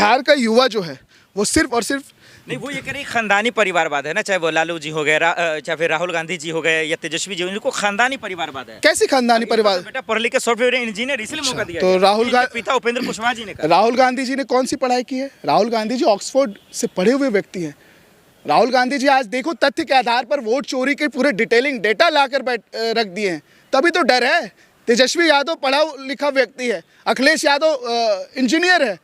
बिहार का युवा जो है वो सिर्फ और सिर्फ नहीं, वो ये कह रही खानदानी परिवारवाद है ना, चाहे वो लालू जी हो गए, चाहे फिर राहुल गांधी जी हो गए या तेजस्वी जी, इनको खानदानी परिवारवाद है। कैसी खानदानी परिवार? बेटा पढ़ लिख के सॉफ्टवेयर इंजीनियर, इसलिए मौका दिया तो राहुल गांधी, पिता उपेंद्र कुशवाहा जी ने कहा। राहुल गांधी जी ने कौन सी पढ़ाई की है? राहुल गांधी जी ऑक्सफोर्ड से पढ़े हुए व्यक्ति हैं। राहुल गांधी जी आज देखो तथ्य के आधार पर वोट चोरी के पूरे डिटेलिंग डेटा लाकर रख दिए हैं, तभी तो डर है। तेजस्वी यादव पढ़ा लिखा व्यक्ति है, अखिलेश यादव इंजीनियर है,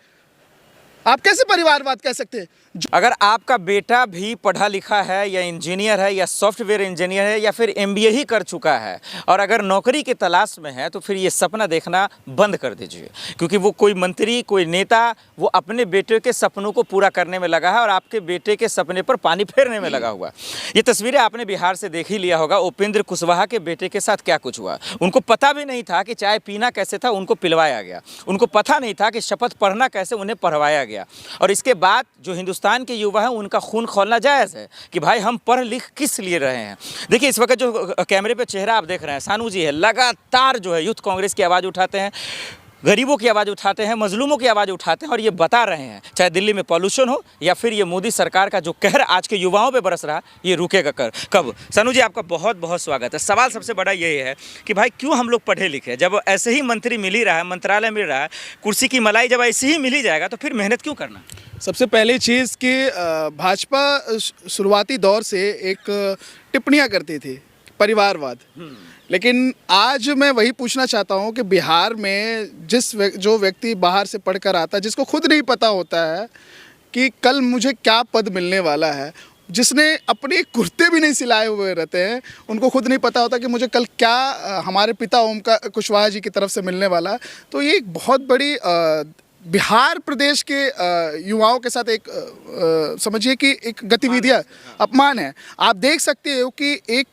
आप कैसे परिवारवाद कह सकते हैं? अगर आपका बेटा भी पढ़ा लिखा है या इंजीनियर है या सॉफ्टवेयर इंजीनियर है या फिर एमबीए ही कर चुका है और अगर नौकरी की तलाश में है, तो फिर ये सपना देखना बंद कर दीजिए, क्योंकि वो कोई मंत्री, कोई नेता, वो अपने बेटे के सपनों को पूरा करने में लगा है और आपके बेटे के सपने पर पानी फेरने में लगा हुआ। ये तस्वीरें आपने बिहार से देख ही लिया होगा, उपेंद्र कुशवाहा के बेटे के साथ क्या कुछ हुआ। उनको पता भी नहीं था कि चाय पीना कैसे था, उनको पिलवाया गया। उनको पता नहीं था कि शपथ पढ़ना कैसे, उन्हें पढ़वाया गया। और इसके बाद जो हिंदुस्तान के युवा हैं, उनका खून खौलना जायज़ है कि भाई हम पढ़ लिख किस लिए रहे हैं। देखिए इस वक्त जो कैमरे पे चेहरा आप देख रहे हैं, सानू जी है, लगातार जो है यूथ कांग्रेस की आवाज़ उठाते हैं, गरीबों की आवाज़ उठाते हैं, मजलूमों की आवाज़ उठाते हैं और ये बता रहे हैं चाहे दिल्ली में पॉल्यूशन हो या फिर ये मोदी सरकार का जो कहर आज के युवाओं पे बरस रहा, ये रुकेगा कब। सानू जी आपका बहुत बहुत स्वागत है। सवाल सबसे बड़ा यही है कि भाई क्यों हम लोग पढ़े लिखे, जब ऐसे ही मंत्री मिल ही रहा है, मंत्रालय मिल रहा है, कुर्सी की मलाई जब ऐसे ही मिल ही जाएगा, तो फिर मेहनत क्यों करना? सबसे पहली चीज़ कि भाजपा शुरुआती दौर से एक टिप्पणियां करती थी परिवारवाद, लेकिन आज मैं वही पूछना चाहता हूं कि बिहार में जो व्यक्ति बाहर से पढ़कर आता है, जिसको खुद नहीं पता होता है कि कल मुझे क्या पद मिलने वाला है, जिसने अपने कुर्ते भी नहीं सिलाए हुए रहते हैं, उनको खुद नहीं पता होता कि मुझे कल क्या हमारे पिता ओमकार कुशवाहा जी की तरफ से मिलने वाला है। तो ये एक बहुत बड़ी बिहार प्रदेश के युवाओं के साथ एक समझिए कि एक गतिविधियाँ अपमान है। आप देख सकते हो कि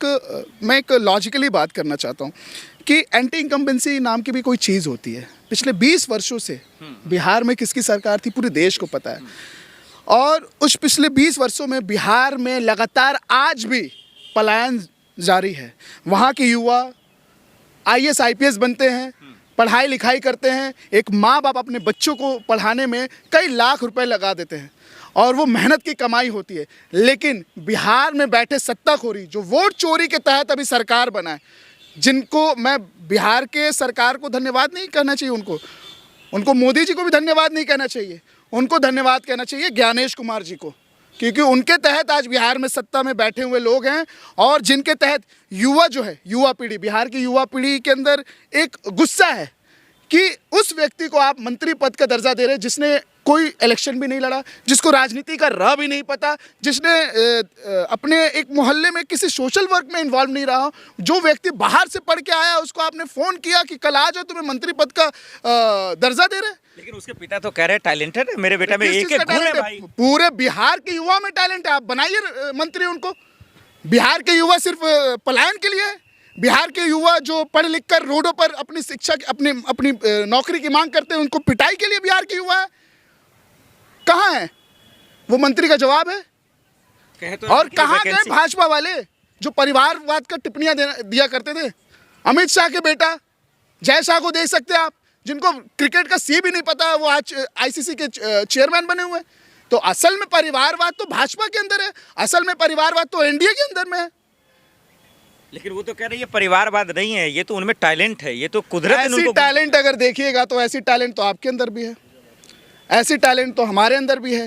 मैं एक लॉजिकली बात करना चाहता हूँ कि एंटी इनकम्बेंसी नाम की भी कोई चीज़ होती है। पिछले 20 वर्षों से बिहार में किसकी सरकार थी, पूरे देश को पता है। और उस पिछले 20 वर्षों में बिहार में लगातार आज भी पलायन जारी है। वहाँ के युवा IAS IPS बनते हैं, पढ़ाई लिखाई करते हैं, एक माँ बाप अपने बच्चों को पढ़ाने में कई लाख रुपए लगा देते हैं और वो मेहनत की कमाई होती है। लेकिन बिहार में बैठे सत्ताखोरी जो वोट चोरी के तहत अभी सरकार बना है, जिनको मैं बिहार के सरकार को धन्यवाद नहीं कहना चाहिए, उनको मोदी जी को भी धन्यवाद नहीं कहना चाहिए, उनको धन्यवाद कहना चाहिए ज्ञानेश कुमार जी को, क्योंकि उनके तहत आज बिहार में सत्ता में बैठे हुए लोग हैं और जिनके तहत युवा जो है, युवा पीढ़ी, बिहार की युवा पीढ़ी के अंदर एक गुस्सा है कि उस व्यक्ति को आप मंत्री पद का दर्जा दे रहे हैं जिसने कोई इलेक्शन भी नहीं लड़ा, जिसको राजनीति का राह भी नहीं पता, जिसने अपने एक मोहल्ले में किसी सोशल वर्क में इन्वॉल्व नहीं रहा। जो व्यक्ति बाहर से पढ़ के आया, उसको आपने फ़ोन किया कि कल आ जाओ, तुम्हें मंत्री पद का दर्जा दे रहे हैं। लेकिन उसके पिता तो कह रहे टैलेंटेड है, मेरे बेटा में एक गुण है भाई। पूरे बिहार के युवा में टैलेंट है, आप बनाइए मंत्री उनको। बिहार के युवा सिर्फ पलायन के लिए है? बिहार के युवा जो पढ़ लिख कर रोडों पर अपनी शिक्षा अपनी नौकरी की मांग करते हैं, उनको पिटाई के लिए बिहार के युवा है? कहाँ है वो मंत्री का जवाब है? तो और कहाँ गए भाजपा वाले जो परिवारवाद का टिप्पणियां दिया करते थे? अमित शाह के बेटा जय शाह को देख सकते हैं आप, जिनको क्रिकेट का सी भी नहीं पता है, वो आज ICC के चेयरमैन बने हुए हैं। तो असल में परिवारवाद तो भाजपा के अंदर है, असल में परिवारवाद तो एनडीए के अंदर में है। लेकिन वो तो कह रहे हैं ये परिवारवाद नहीं है, ये तो उनमें टैलेंट है, ये तो कुदरत ने उनको। टैलेंट अगर देखिएगा तो ऐसी टैलेंट तो आपके अंदर भी है, ऐसी टैलेंट तो हमारे अंदर भी है।